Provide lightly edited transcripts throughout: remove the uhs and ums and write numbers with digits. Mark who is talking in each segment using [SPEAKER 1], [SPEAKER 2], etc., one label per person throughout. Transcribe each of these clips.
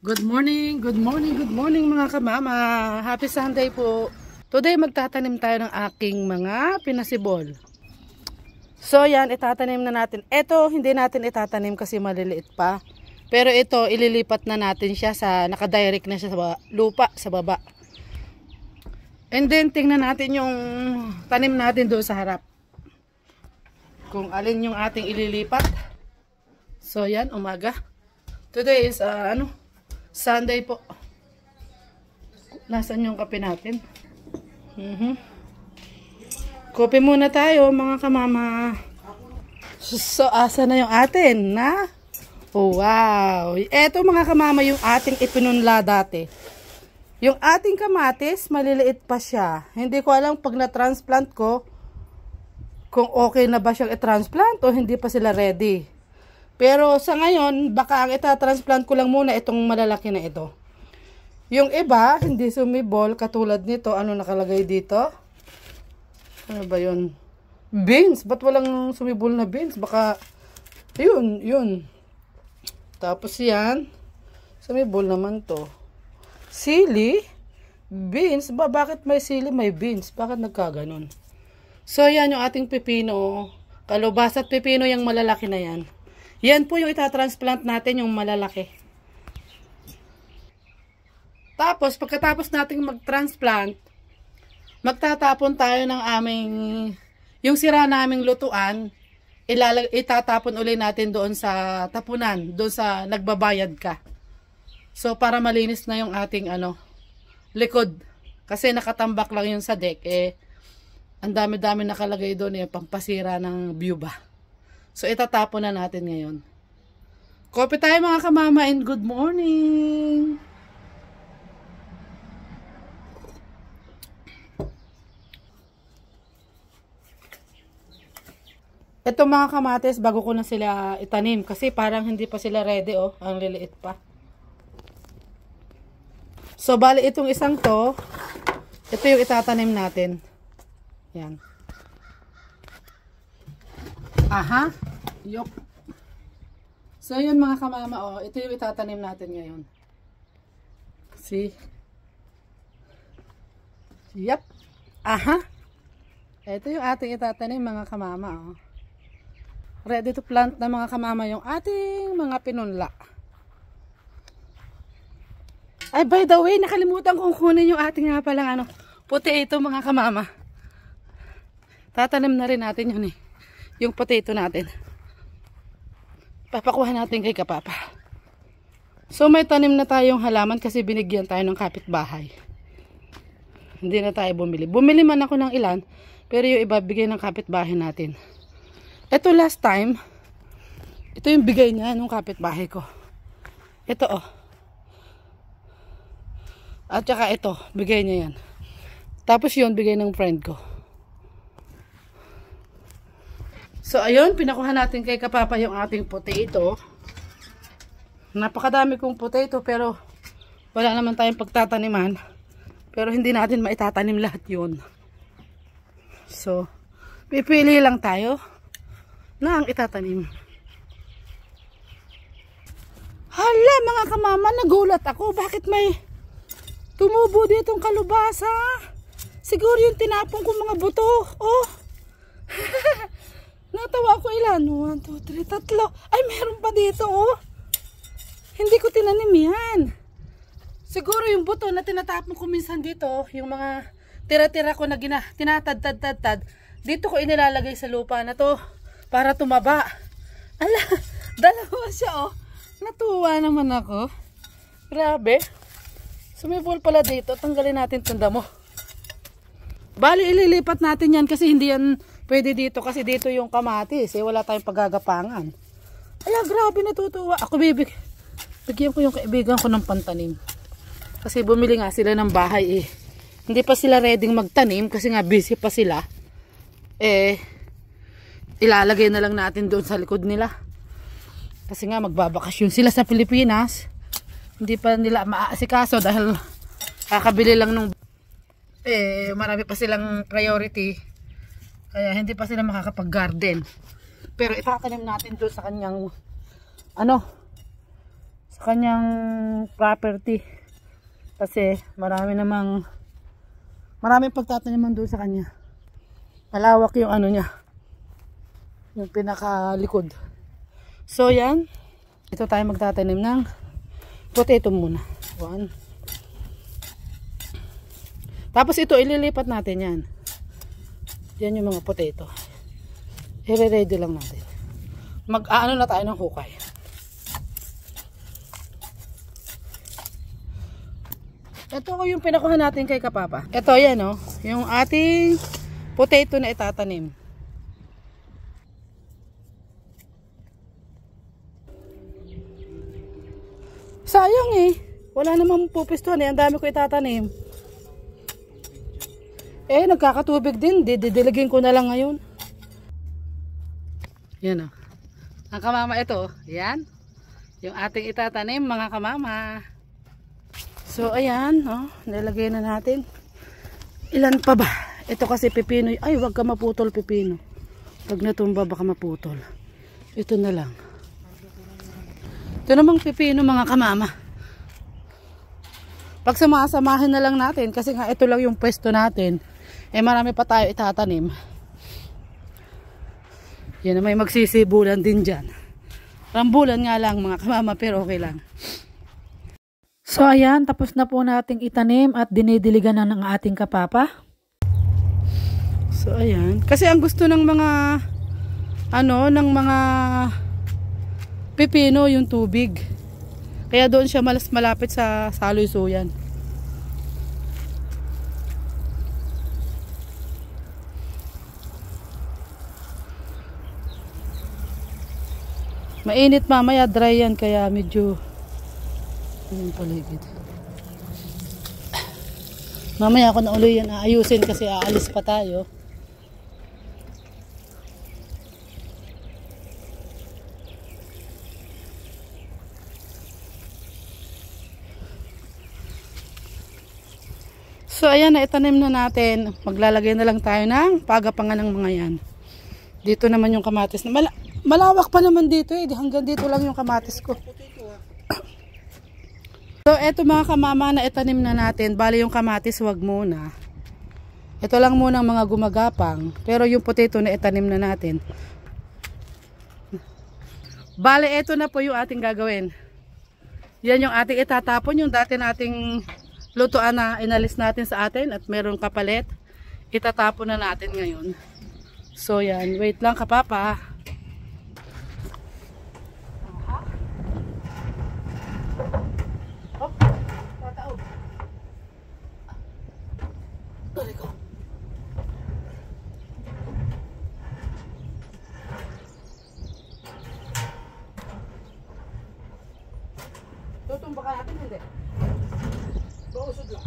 [SPEAKER 1] Good morning, good morning, good morning mga kamama. Happy Sunday po. Today magtatanim tayo ng aking mga pinasibol. So yan, itatanim na natin. Ito hindi natin itatanim kasi maliliit pa. Pero ito ililipat na natin siya sa nakadirect na siya sa lupa sa baba. And then tingnan natin yung tanim natin doon sa harap. Kung alin yung ating ililipat. So yan, umaga. Today is Sunday po. Nasaan yung kape natin? Kope muna tayo mga kamama. So asa na yung atin na? Oh, wow. Eto mga kamama yung ating ipinunla dati. Yung ating kamatis maliliit pa siya. Hindi ko alam pag na-transplant ko kung okay na ba siyang i-transplant o hindi pa sila ready. Pero sa ngayon, baka ang ita-transplant ko lang muna itong malalaki na ito. Yung iba, hindi sumibol, katulad nito. Ano nakalagay dito? Ano ba yun? Beans. Ba't walang sumibol na beans? Baka, yun. Tapos yan, sumibol naman to. Sili, beans. Bakit may sili, may beans? Bakit nagkaganon? So yan yung ating pipino. Kalubasa at pipino yung malalaki na yan. Yan po yung itatransplant natin, yung malalaki. Tapos, pagkatapos nating mag-transplant, magtatapon tayo ng aming, yung sira naming lutuan, itatapon ulit natin doon sa tapunan, doon sa nagbabayad ka. So, para malinis na yung ating, likod. Kasi nakatambak lang yung sa deck, ang dami-dami nakalagay doon, pampasira ng view ba. So, itatapon na natin ngayon. Kope tayo mga kamama and good morning! Ito mga kamatis, bago ko na sila itanim. Kasi parang hindi pa sila ready, oh. Ang liliit pa. So, bali itong isang to, ito yung itatanim natin. Yan. Aha. Yok. So, yun mga kamama, oh. Ito yung itatanim natin ngayon. See? Yep. Aha. Ito yung ating itatanim mga kamama, oh. Ready to plant na mga kamama yung ating mga pinunla. Ay, by the way, nakalimutan kong kunin yung ating nga palang potato mga kamama. Tatanim na rin natin yun yung potato natin. Papakuha natin kay Kapapa. So may tanim na tayong halaman kasi binigyan tayo ng kapitbahay. Hindi na tayo bumili. Bumili man ako ng ilan, pero yung iba bigay ng kapitbahay natin. Ito last time, ito yung bigay niya ng kapitbahay ko. Ito oh. At saka ito, bigay niya yan. Tapos yun, bigay ng friend ko. So, ayun, pinakuha natin kay Kapapa yung ating potato. Napakadami kong potato, pero wala naman tayong pagtataniman. Pero hindi natin maitatanim lahat yun. So, pipili lang tayo na ang itatanim. Hala, mga kamama, nagulat ako. Bakit may tumubo ditong kalubasa? Siguro yung tinapong ko mga buto. Oh! Natawa ko ilan? 1, 2, 3, 3. Ay, meron pa dito, oh. Hindi ko tinanim yan. Siguro yung buto na tinatapon ko minsan dito, yung mga tira-tira ko na tinatad-tad-tad, dito ko inilalagay sa lupa na to para tumaba. Ala, dalawa siya, oh. Natuwa naman ako. Grabe. Sumibol pala dito. Tanggalin natin tanda mo. Bali, ililipat natin yan kasi hindi yan pwede dito kasi dito yung kamatis. Wala tayong paggagapangan. Ala, grabe, natutuwa. Ako, bigyan ko yung kaibigan ko ng pantanim. Kasi bumili nga sila ng bahay Hindi pa sila ready magtanim kasi nga busy pa sila. Ilalagay na lang natin doon sa likod nila. Kasi nga magbabakasyon sila sa Pilipinas. Hindi pa nila maaasikaso dahil kakabili lang nung marami pa silang priority. Kaya hindi pa sila makakapag-garden. Pero itatanim natin doon sa kanyang sa kanyang property. Kasi maraming pagtataniman doon sa kanya. Malawak yung ano niya, yung pinakalikod. So yan, ito tayo magtatanim ng potato muna. 1. Tapos ito ililipat natin yan. Yan yung mga potato. I-ready lang natin. Mag-aano na tayo ng hukay. Ito ko yung pinakuha natin kay Kapapa. Ito yan oh, yung ating potato na itatanim. Sayang eh. Wala namang pupistuhan eh. Ang dami ko itatanim. Eh, nagkakatubig din. Didiligin ko na lang ngayon. Yan o. Ang kamama ito. Yan. Yung ating itatanim mga kamama. So, ayan. Oh, nilagay na natin. Ilan pa ba? Ito kasi pipino. Ay, wag ka maputol pipino. Pag natumba baka maputol. Ito na lang. Ito namang pipino mga kamama. Pag samasamahin na lang natin. Kasi nga ito lang yung pwesto natin. Eh marami pa tayo itatanim. Yan na may magsisibulan din dyan. Rambulan nga lang mga kamama pero okay lang. So ayan, tapos na po nating itanim at dinidiligan na ng ating Kapapa. So ayan, kasi ang gusto ng mga ng mga pipino yung tubig. Kaya doon siya malapit sa salusuyan. Mainit mamaya, dry yan kaya medyo yung paligid. Mamaya ako na uli yan aayusin kasi aalis pa tayo. So ayan na itanim na natin. Maglalagay na lang tayo ng pagapangan ng mga yan. Dito naman yung kamatis na malawak pa naman dito eh. Hanggang dito lang yung kamatis ko. So, eto mga kamama na itanim na natin. Bali yung kamatis wag muna. Ito lang muna ang mga gumagapang. Pero yung potato na itanim na natin. Bali, eto na po yung ating gagawin. Yan yung ating itatapon. Yung dati nating lutuan na inalis natin sa atin. At meron kapalit. Itatapon na natin ngayon. So, yan. Wait lang Kapapa. Tutumba ka natin, hindi? Bausod lang.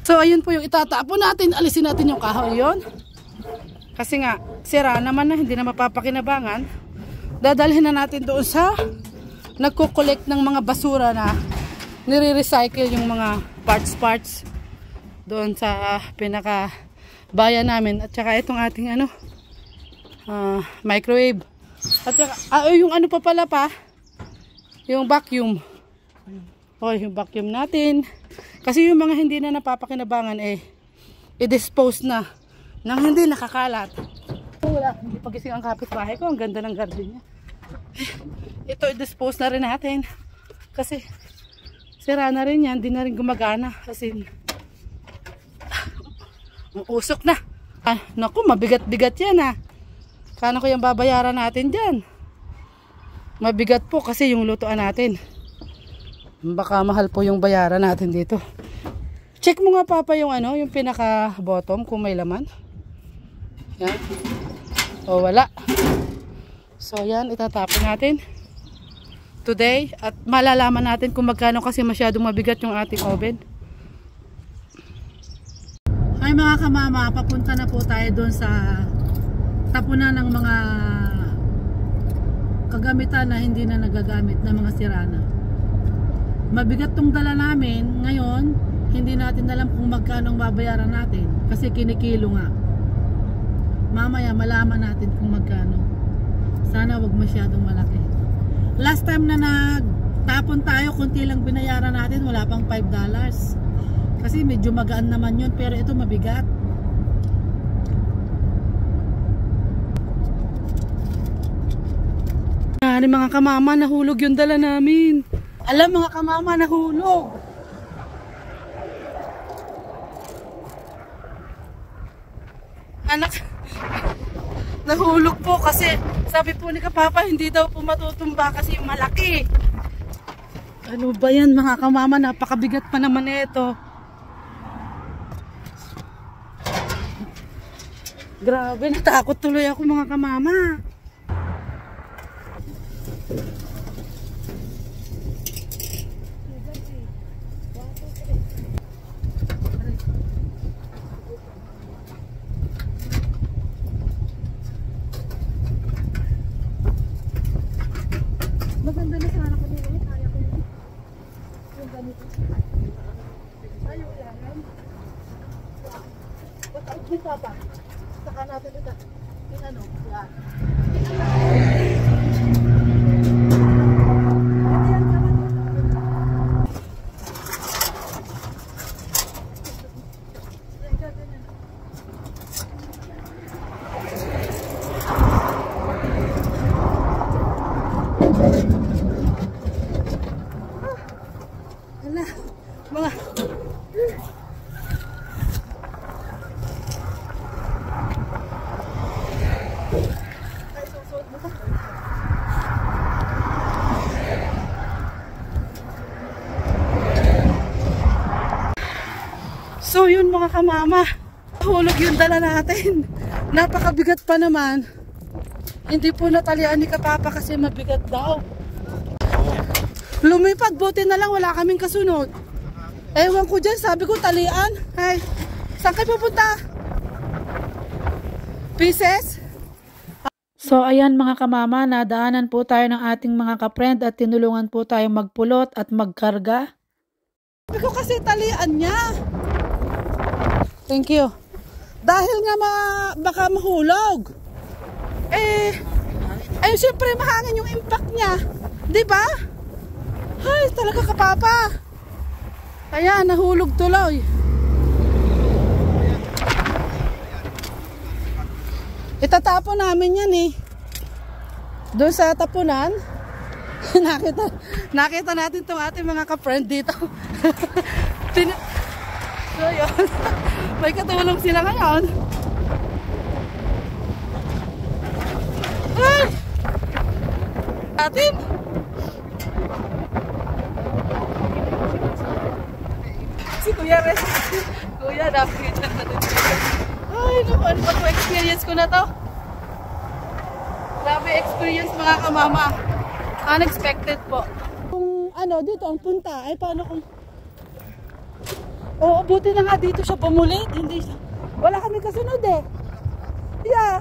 [SPEAKER 1] So, ayun po yung itatapon natin. Alisin natin yung kahoy yun. Kasi nga, sira naman na, hindi na mapapakinabangan. Dadalhin na natin doon sa nagko-collect ng mga basura na nire-recycle yung mga parts doon sa pinaka bayan namin. At saka itong ating microwave. At saka, yung ano pa pala yung vacuum. Yung vacuum natin. Kasi yung mga hindi na napapakinabangan i-dispose na nang hindi nakakalat. Wala, hindi pagising ang kapitbahay ko. Ang ganda ng garden niya. Ito i-dispose na rin natin. Kasi sira na rin yan. Hindi na rin gumagana. Kasi usok na. Naku, mabigat-bigat yan Kano ko yung babayaran natin dyan? Mabigat po kasi yung lutuan natin. Baka mahal po yung bayaran natin dito. Check mo nga Papa yung yung pinaka bottom kung may laman. Yan. O wala. So yan, itatapon natin today at malalaman natin kung magkano kasi masyadong mabigat yung ating oven. Ay mga kamama, papunta na po tayo doon sa tapunan ng mga kagamitan na hindi na nagagamit na mga sirana. Mabigat tong dala namin ngayon, hindi natin alam kung magkano ang babayaran natin kasi kinikilo nga. Mamaya malaman natin kung magkano. Sana wag masyadong malaki. Last time na nagtapon tayo, kunti lang binayaran natin, wala pang $5. Kasi medyo magaan naman yun, pero ito mabigat. Yan, mga kamama, nahulog yung dala namin. Alam mga kamama, nahulog. Anak, nahulog po kasi sabi po ni Kapapa hindi daw po matutumba kasi malaki. Ano ba yan mga kamama, napakabigat pa naman ito. Grabe, natakot tuloy ako mga kamama. Maganda na sana ko nila, kaya ko yun. Yung ganito. Ayaw yan. Ba't out mo pa ba? Saka natin ito. Yung ano, yan. Mga so yun mga kamama, hulog yung dala natin. Napakabigat pa naman. Hindi po natalian ni Kapapa kasi mabigat daw. Lumipad, buti na lang wala kaming kasunod. Ewan ko dyan, sabi ko talian. Ay, saan kayo pupunta? Pieces? So ayan mga kamama, nadaanan po tayo ng ating mga kaprend at tinulungan po tayong magpulot at magkarga. Sabi ko kasi talian niya. Thank you. Dahil nga baka mahulog. Eh siyempre mahangin yung impact niya. Diba? Ay, talaga Kapapa. Ayan, nahulog tuloy. Itatapon namin yan eh. Doon sa tapunan. nakita natin itong ating mga ka-friend dito. So yun. May katulong sila ngayon. Ay! Atin! Si Kuya Res. Kuya, nakikita na din. Ay, ano ba ito? Experience ko na to. Grabe experience mga kamama. Unexpected po. Kung ano, dito ang punta, ay paano kung... Oo, buti na nga dito siya pumulit. Hindi siya... Wala kami kasunod eh. Yeah.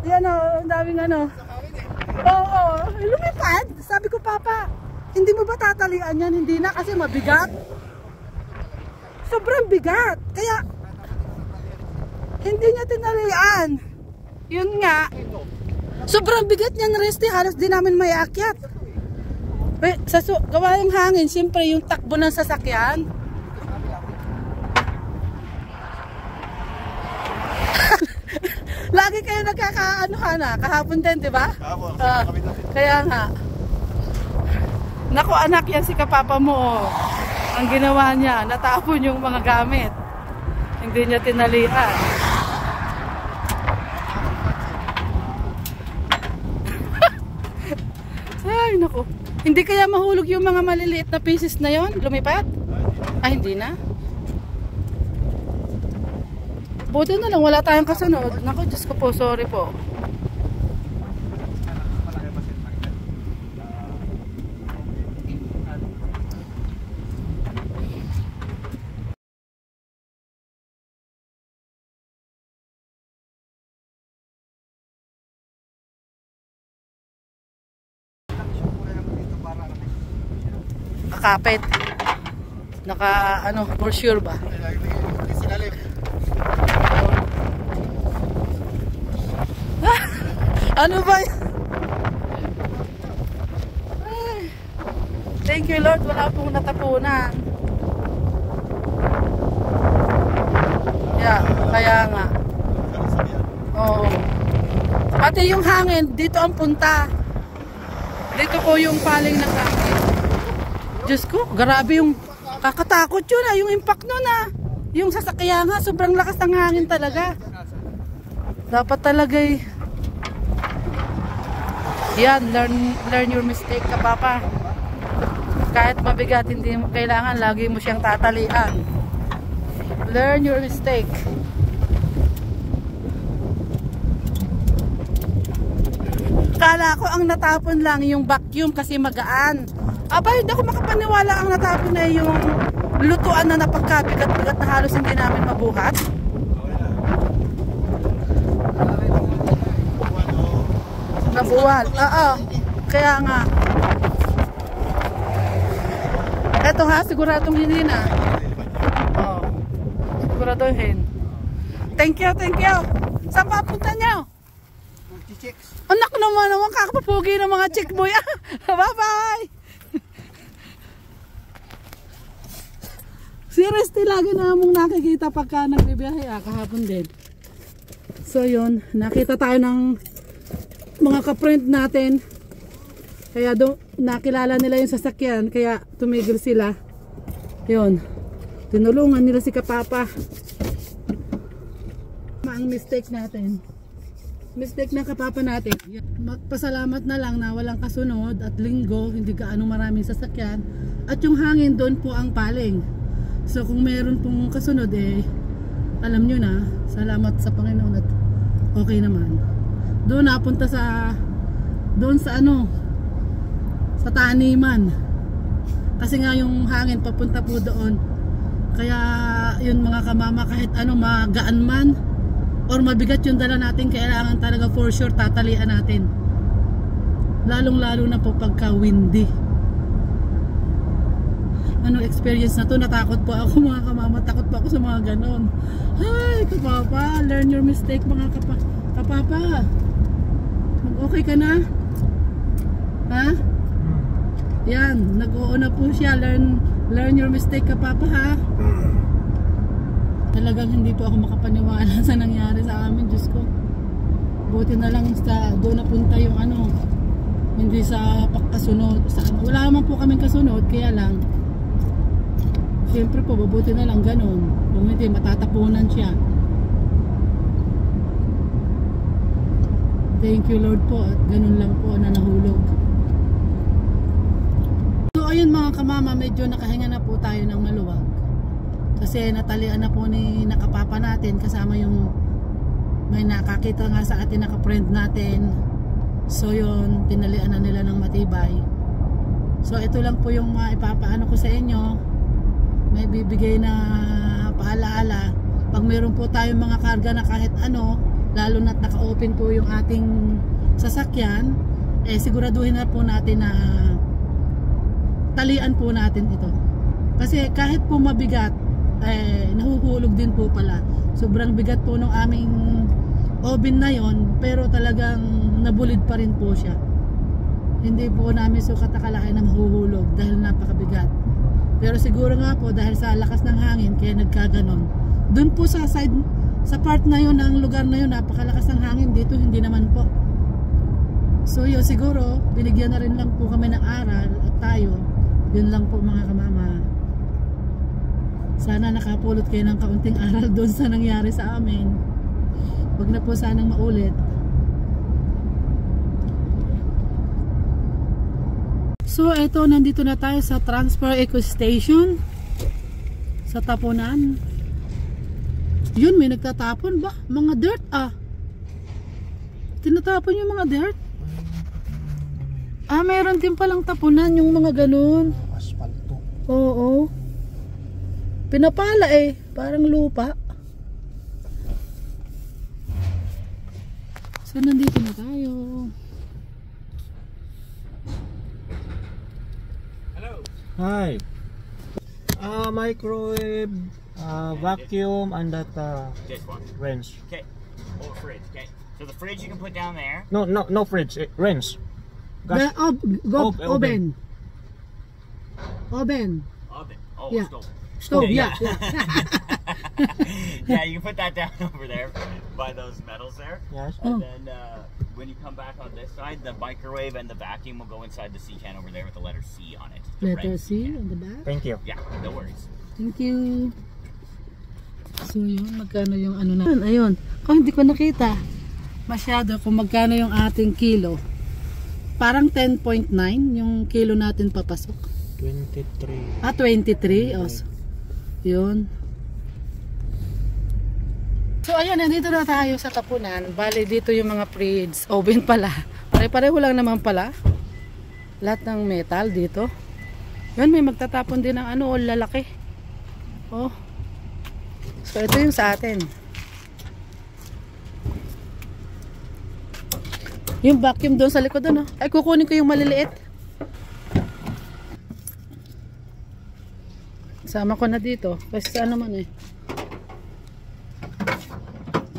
[SPEAKER 1] Yan o, ang daming ano. Oo, lumipad. Sabi ko, Papa, hindi mo ba tatalian yan? Hindi na kasi mabigat. Sobrang bigat. Kaya, hindi niya tinalian. Yun nga. Sobrang bigat niya na reste. Halos di namin may aakyat. Gawa yung hangin. Siyempre yung takbo ng sasakyan. Lagi kayo nagkakaano kahapon din, di ba? Kaya nga. Naku anak, yan si Kapapa mo. Ang ginawa niya, natapon yung mga gamit. Hindi niya tinalian. Ay, naku. Hindi kaya mahulog yung mga maliliit na pieces na yon? Lumipat? Ay, hindi na. Buti na lang, wala tayong kasunod. Naku, Diyos ko po, sorry po. Kapit. For sure ba? Ano ba yan? Thank you Lord, wala pong natapunan. Yeah, kaya nga. Oo. Pati yung hangin, dito ang punta. Dito po yung paling ng hangin. Diyos ko, grabe yung kakatakot yun yung impact nun Yung sasakyan nga, sobrang lakas ng hangin talaga. Dapat talaga yan, learn your mistake ka papa. Kahit mabigat, hindi mo kailangan lagi mo siyang tatalian. Learn your mistake. Kala ko ang natapon lang yung vacuum kasi magaan. Aba, hindi ako makapaniwala ang natapon na yung lutuan na napagkabigat-bigat na halos hindi namin mabuhat. Nabuwal. Oo. Kaya nga. Eto ha, siguradong hindi na. Oo. Siguraduhin. Thank you, thank you. Saan papunta nyo? Anak naman kakapapugi ng mga chick boy. Bye-bye. Seriously, lagi namong nakikita pagka nagbibiyahe kahapon din. So yun, nakita tayo ng mga ka-friend natin. Kaya nakilala nila yung sasakyan, kaya tumigil sila. Yun, tinulungan nila si Kapapa. Ang mistake natin. Mistake ng Kapapa natin. Magpasalamat na lang na walang kasunod at linggo, hindi gaano maraming sasakyan. At yung hangin doon po ang paling. So kung meron pong kasunod alam nyo na, salamat sa Panginoon at okay naman. Doon napunta sa sa taniman. Kasi nga yung hangin papunta po doon. Kaya yun mga kamama, kahit magaan man or mabigat yung dala natin, kailangan talaga for sure tatalian natin. Lalong lalo na po pagka windy. Experience na to, natakot po ako mga kamama, takot po ako sa mga ganon. Hi Kapapa, learn your mistake mga Kapapa. Mag-okay ka na? Ha? Yan, nag-oo na po siya. Learn your mistake Kapapa ha. Talagang hindi po ako makapaniwala sa nangyari sa amin, Diyos ko. Buti na lang doon napunta yung hindi sa pagkasunod. Wala naman po kaming kasunod, kaya lang siyempre po, mabuti na lang ganun. Kung hindi, matatapunan siya. Thank you Lord po at ganun lang po na nahulog. So ayun mga kamama, medyo nakahinga na po tayo ng maluwag. Kasi natalian na po ni Kapapa natin kasama yung may nakakita nga sa atin naka-friend natin. So yun, tinalian na nila ng matibay. So ito lang po yung ipapaano ko sa inyo. May bibigay na paalaala pag meron po tayong mga karga na kahit lalo na't naka-open po yung ating sasakyan, siguraduhin na po natin na talian po natin ito. Kasi kahit po mabigat, nahuhulog din po pala. Sobrang bigat po ng aming oven na yon, pero talagang nabulid pa rin po siya. Hindi po namin sukat akalain na mahuhulog dahil napakabigat. Pero siguro nga po dahil sa lakas ng hangin kaya nagkaganon. Doon po sa part na yun, ng lugar na yun, napakalakas ng hangin. Dito hindi naman po. So yun, siguro binigyan na rin lang po kami ng aral at tayo. Yun lang po mga kamama. Sana nakapulot kayo ng kaunting aral doon sa nangyari sa amin. Huwag na po sanang maulit. So eto, nandito na tayo sa Transfer Eco Station sa tapunan. Yun, may nagtatapon ba? Mga dirt tinatapon yung mga dirt. Meron din palang tapunan yung mga ganun.
[SPEAKER 2] Asfalto.
[SPEAKER 1] Oo. Pinapala parang lupa. So nandito na tayo.
[SPEAKER 2] Hi. Microwave, vacuum, and that
[SPEAKER 3] Just one.
[SPEAKER 2] wrench.
[SPEAKER 3] Okay. Or fridge. Okay. So the fridge you can put down there.
[SPEAKER 2] No fridge. Rinse.
[SPEAKER 1] The oven.
[SPEAKER 3] Oven. Oh,
[SPEAKER 1] Yeah.
[SPEAKER 3] stove.
[SPEAKER 1] Stove, yeah.
[SPEAKER 3] Yeah, you can put that down over there by those metals there.
[SPEAKER 2] Yes.
[SPEAKER 3] And then when you come back on this side, the microwave and the vacuum will go inside the C can over there with the letter C on it. The
[SPEAKER 1] Letter
[SPEAKER 3] red
[SPEAKER 1] C
[SPEAKER 3] can.
[SPEAKER 1] on the back.
[SPEAKER 2] Thank you.
[SPEAKER 3] Yeah, no worries.
[SPEAKER 1] Thank you. So yun, magkano yung ano na. Ayun. Oh, hindi ko nakita masyado kung magkano yung ating kilo. Parang 10.9 yung kilo natin papasok.
[SPEAKER 2] 23.
[SPEAKER 1] 23. Oh, yun. So ayun, nandito na tayo sa tapunan. Bali dito yung mga fridge. Oven pala. Pare-pareho lang naman pala. Lahat ng metal dito. Yun, may magtatapon din ng ano, lalaki. Oh. So ito yung sa atin. Yung vacuum doon sa likod doon, oh. Ay, kukunin ko yung maliliit. Sama ko na dito. Kasi ano man eh.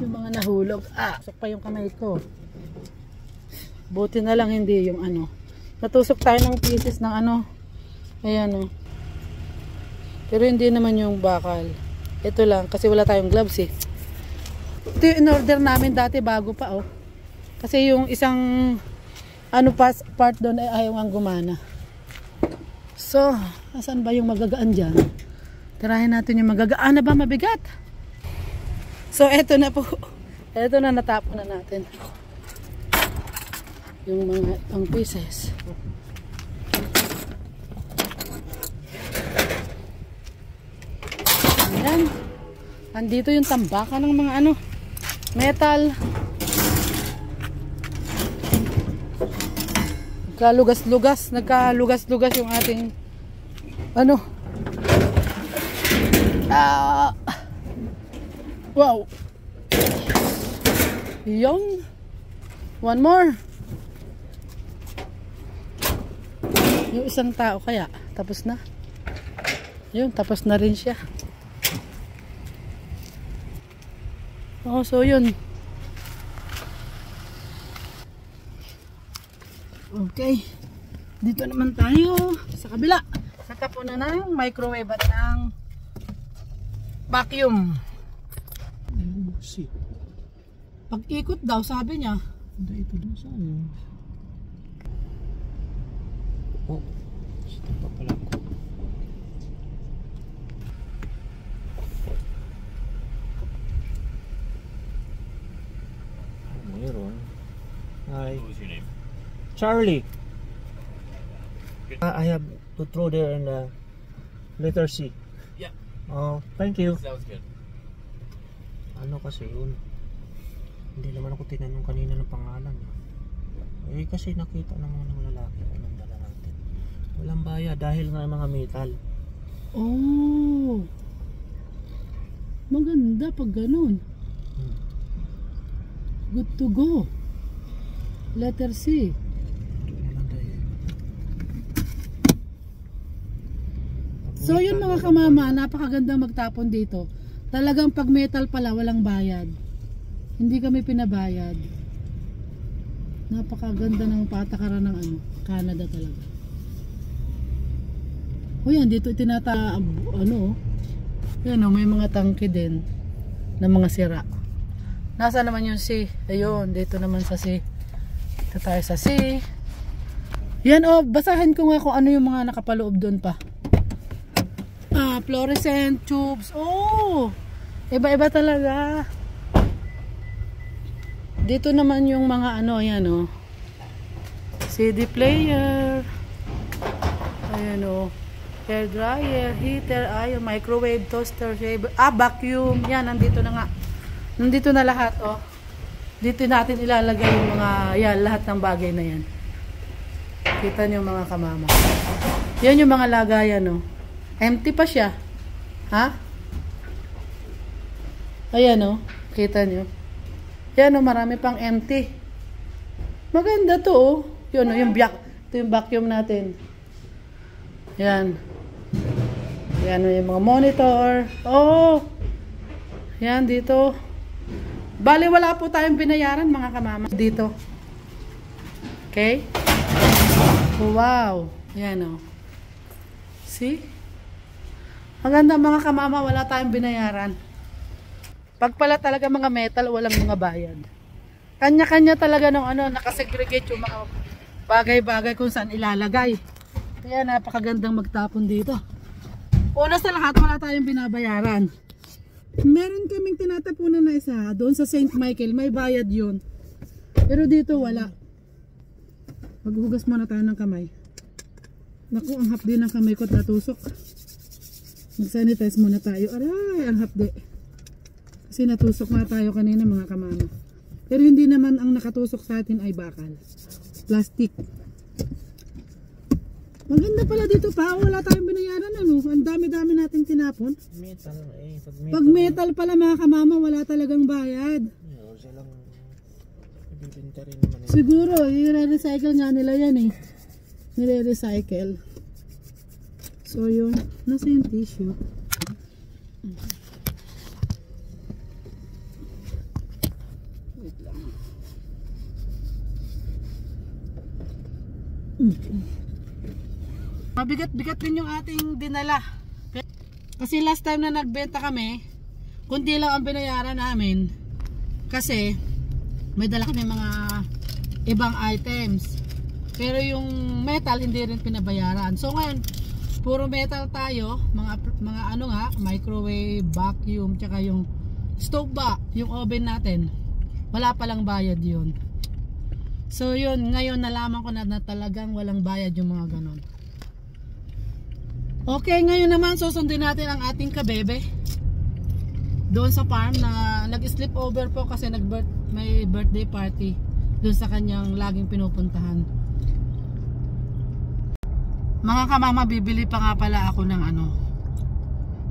[SPEAKER 1] Yung mga nahulog. Tusok pa yung kamay ko. Buti na lang hindi yung ano. Natusok tayo ng pieces ng ano. Ayan oh. Pero hindi naman yung bakal. Ito lang. Kasi wala tayong gloves eh. Ito yung in-order namin dati bago pa oh. Kasi yung isang ano part doon ay ayaw ang gumana. So, asan ba yung magagaan dyan? Tirahin natin yung magagaan na ba mabigat? So, eto na po. Eto na, natapon na natin. Yung mga ang pieces. Ayan. Andito yung tambakan ng mga ano, metal. Nagkalugas-lugas yung ating ano. Wow. Yung one more. Yung isang tao kaya tapos na. Yun, tapos na rin siya. Oh, so yun. Okay. Dito naman tayo sa kabila. Sa tapunan ng microwave at ng vacuum.
[SPEAKER 2] Si.
[SPEAKER 1] Pag-ikot daw, sabi niya.
[SPEAKER 2] Hindi ito doon sa ano. Oh. Ito pa pala ko. Mayroon. Hi.
[SPEAKER 3] What was your name?
[SPEAKER 2] Charlie. I have to throw there in the letter C.
[SPEAKER 3] Yeah.
[SPEAKER 2] Oh, thank you.
[SPEAKER 3] That was good.
[SPEAKER 2] Ano kasi yun? Hindi naman ako tinanong kanina ng pangalan. Eh kasi nakita naman ng lalaki anong dala natin. Walang bayad dahil nga mga metal.
[SPEAKER 1] Oh. Maganda pag ganun. Good to go. Letter C. So yun mga kamama, napakagandang magtapon dito. Talagang pag metal pala, walang bayad. Hindi kami pinabayad. Napakaganda ng patakaran ng ano, Canada talaga. O yan, dito itinata, ano, yan o, may mga tangke din na mga sira. Nasa naman yung C? Ayun, dito naman sa C. Dito tayo sa C. Yan o, basahin ko nga kung ano yung mga nakapaloob doon pa. Fluorescent tubes. Oh, iba-iba talaga. Dito naman yung mga ano, ayan oh. CD player. Ayan oh. Hair dryer, heater, ayan, microwave, toaster, shaver. Vacuum. Yan, nandito na nga. Nandito na lahat oh. Dito natin ilalagay yung mga, yan, lahat ng bagay na yan. Kita niyo mga kamama. Yan yung mga lagayan oh. Empty pa siya. Ha? Ayan o. Kita nyo. Yan o. Marami pang empty. Maganda to o. Yun o. Ito yung vacuum natin. Yan. Yan o. Yung mga monitor. Oh. Yan dito. Bale, wala po tayong binayaran mga kamama dito. Okay? Wow. Yan o. See? Maganda mga kamama, wala tayong binayaran. Pag pala talaga mga metal, walang mga bayad. Kanya-kanya talaga ng nakasegregate yung mga bagay-bagay kung saan ilalagay. Kaya napakagandang magtapon dito. Una sa lahat, wala tayong binabayaran. Meron kaming tinatapunan na isa doon sa St. Michael, may bayad yun. Pero dito wala. Maghugas muna tayo ng kamay. Naku, ang hapdi ng kamay ko at natusok. Mag-sanitize muna tayo. Aray, ang hapdi. Kasi natusok na tayo kanina mga kamama. Pero hindi naman ang nakatusok sa atin ay bakal. Plastic. Maganda pala dito pa. Wala tayong binayaran Ang dami-dami nating tinapon.
[SPEAKER 2] Metal eh.
[SPEAKER 1] Pag metal pala mga kamama, wala talagang bayad.
[SPEAKER 2] Silang ibibinta rin naman.
[SPEAKER 1] Siguro, i-recycle nga nila yan eh. Nire-recycle. So yun. Nasa yung tissue? Wait lang. Mabigat-bigat din yung ating dinala. Kasi last time na nagbenta kami, kundi lang ang binayaran namin. Kasi may dala kami mga ibang items. Pero yung metal hindi rin pinabayaran. So ngayon, puro metal tayo, mga microwave, vacuum, tsaka yung stove ba, yung oven natin. Wala palang bayad yun. So yun, ngayon nalaman ko na talagang walang bayad yung mga ganon. Okay, ngayon naman susundin natin ang ating kabebe doon sa farm na nag-sleep over po kasi may birthday party doon sa kanyang laging pinupuntahan. Mga kamama, bibili pa nga pala ako ng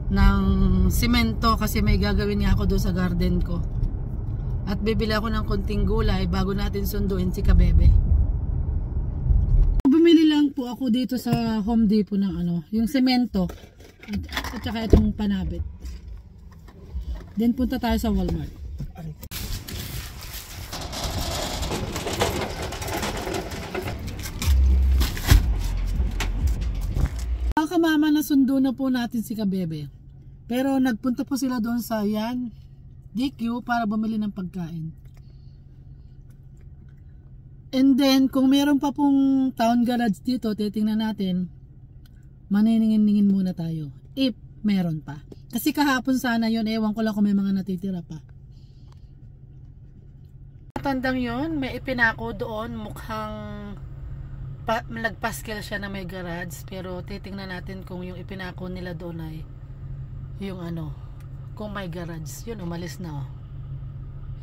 [SPEAKER 1] ng simento kasi may gagawin niya ako doon sa garden ko. At bibili ako ng konting gulay bago natin sunduin si kabebe. Bumili lang po ako dito sa Home Depot ng yung semento at saka itong panabit. Then punta tayo sa Walmart. Mga kamama, nasundo na po natin si kabebe. Pero nagpunta po sila doon sa DQ para bumili ng pagkain. And then, kung meron pa pong town garage dito, titingnan natin, maniningin-ningin muna tayo. If meron pa. Kasi kahapon sana yun, ewan ko lang kung may mga natitira pa. Tandang yun, may ipinako doon, mukhang nagpaskil siya na may garage. Pero titingnan natin kung yung ipinako nila doon ay yung kung may garage. Yun, umalis na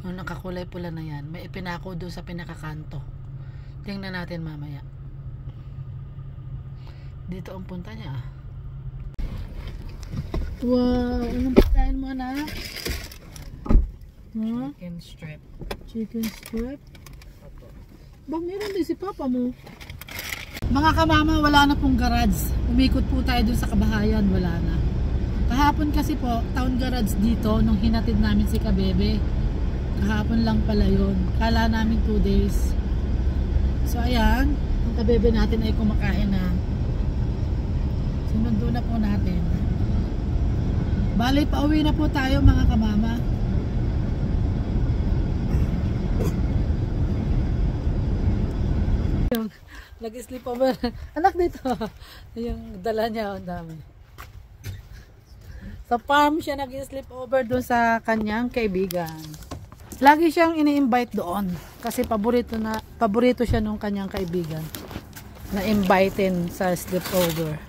[SPEAKER 1] Yung nakakulay pula na yan, may ipinako doon sa pinakakanto. Tingnan natin mamaya. Dito ang punta niya. Wow, anong pagkain mo na?
[SPEAKER 2] Chicken strip.
[SPEAKER 1] Chicken strip? Bang meron din si papa mo. Mga kamama, wala na pong garage. Umikot po tayo dun sa kabahayan, wala na. Kahapon kasi po, town garage dito nung hinatid namin si kabebe. Kahapon lang pala yun. Kala namin 2 days. So ayan, ang kabebe natin ay kumakain na. Sinundo na po natin. Bali, pauwi na po tayo mga kamama. Nag-sleep over. Anak dito. Yung dala niya, ang dami. Sa farm siya nag-sleep over doon sa kanyang kaibigan. Lagi siyang ini-invite doon kasi paborito siya nung kanyang kaibigan na invitein sa sleepover.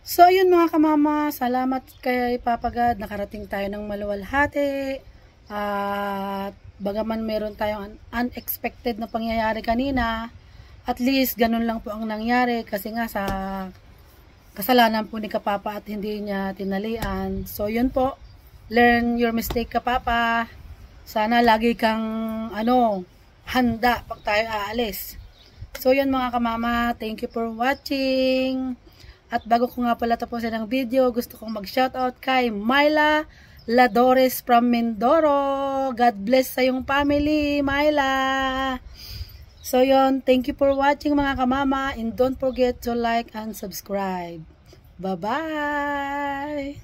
[SPEAKER 1] So ayun mga kamama, salamat kay Papa God, nakarating tayo ng maluwalhati. At bagaman meron tayong unexpected na pangyayari kanina, at least ganun lang po ang nangyari kasi nga sa kasalanan po ni Kapapa at hindi niya tinalian. So yun po, learn your mistake Kapapa. Sana lagi kang handa pag tayo aalis. So yun mga kamama, thank you for watching. At bago ko nga pala tapusin ang video, gusto kong mag-shoutout kay Myla Ladores from Mindoro. God bless sa iyong family, Myla. So yon, thank you for watching mga kamama, and don't forget to like and subscribe. Bye-bye!